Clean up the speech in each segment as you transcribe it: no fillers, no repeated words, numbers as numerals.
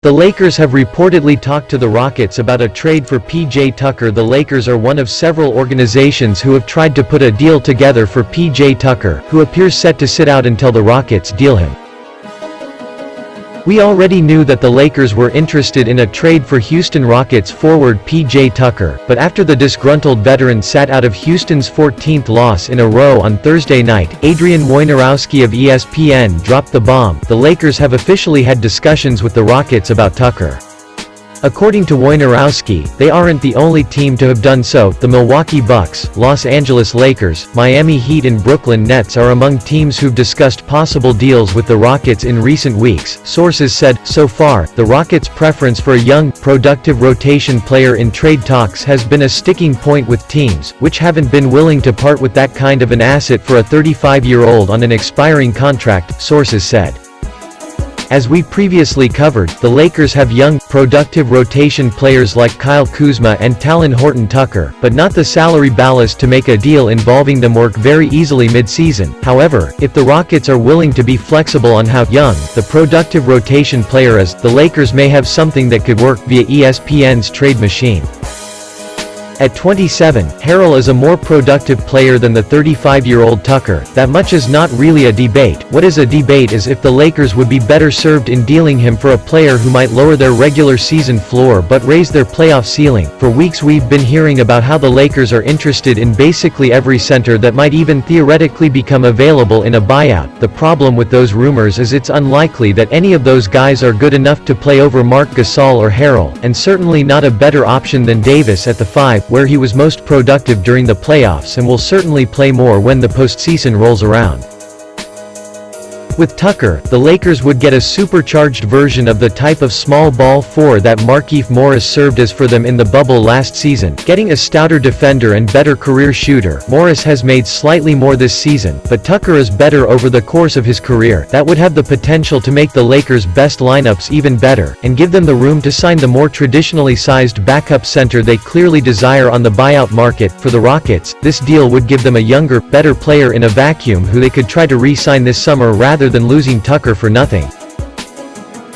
The Lakers have reportedly talked to the Rockets about a trade for PJ Tucker. The Lakers are one of several organizations who have tried to put a deal together for PJ Tucker, who appears set to sit out until the Rockets deal him. We already knew that the Lakers were interested in a trade for Houston Rockets forward PJ Tucker, but after the disgruntled veteran sat out of Houston's 14th loss in a row on Thursday night, Adrian Wojnarowski of ESPN dropped the bomb. The Lakers have officially had discussions with the Rockets about Tucker. According to Wojnarowski, they aren't the only team to have done so. The Milwaukee Bucks, Los Angeles Lakers, Miami Heat and Brooklyn Nets are among teams who've discussed possible deals with the Rockets in recent weeks, sources said. So far, the Rockets' preference for a young, productive rotation player in trade talks has been a sticking point with teams, which haven't been willing to part with that kind of an asset for a 35-year-old on an expiring contract, sources said. As we previously covered, the Lakers have young, productive rotation players like Kyle Kuzma and Talen Horton-Tucker, but not the salary ballast to make a deal involving them work very easily mid-season. However, if the Rockets are willing to be flexible on how young the productive rotation player is, the Lakers may have something that could work via ESPN's trade machine. At 27, Harrell is a more productive player than the 35-year-old Tucker. That much is not really a debate. What is a debate is if the Lakers would be better served in dealing him for a player who might lower their regular season floor but raise their playoff ceiling. For weeks we've been hearing about how the Lakers are interested in basically every center that might even theoretically become available in a buyout. The problem with those rumors is it's unlikely that any of those guys are good enough to play over Marc Gasol or Harrell, and certainly not a better option than Davis at the 5, where he was most productive during the playoffs and will certainly play more when the postseason rolls around. With Tucker, the Lakers would get a supercharged version of the type of small ball 4 that Markieff Morris served as for them in the bubble last season, getting a stouter defender and better career shooter. Morris has made slightly more this season, but Tucker is better over the course of his career. That would have the potential to make the Lakers' best lineups even better, and give them the room to sign the more traditionally sized backup center they clearly desire on the buyout market. For the Rockets, this deal would give them a younger, better player in a vacuum who they could try to re-sign this summer rather than losing Tucker for nothing.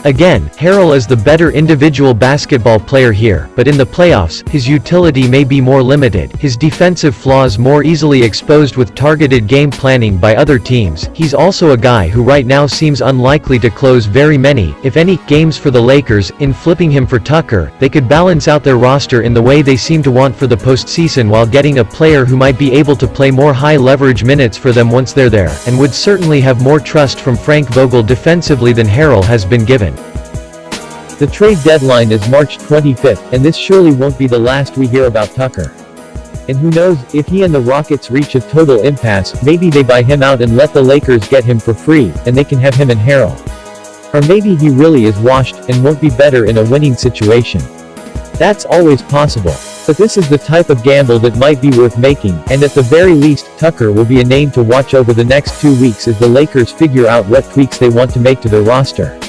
Again, Harrell is the better individual basketball player here, but in the playoffs, his utility may be more limited, his defensive flaws more easily exposed with targeted game planning by other teams. He's also a guy who right now seems unlikely to close very many, if any, games for the Lakers. In flipping him for Tucker, they could balance out their roster in the way they seem to want for the postseason while getting a player who might be able to play more high-leverage minutes for them once they're there, and would certainly have more trust from Frank Vogel defensively than Harrell has been given. The trade deadline is March 25th, and this surely won't be the last we hear about Tucker. And who knows, if he and the Rockets reach a total impasse, maybe they buy him out and let the Lakers get him for free, and they can have him and Harrell. Or maybe he really is washed, and won't be better in a winning situation. That's always possible. But this is the type of gamble that might be worth making, and at the very least, Tucker will be a name to watch over the next 2 weeks as the Lakers figure out what tweaks they want to make to their roster.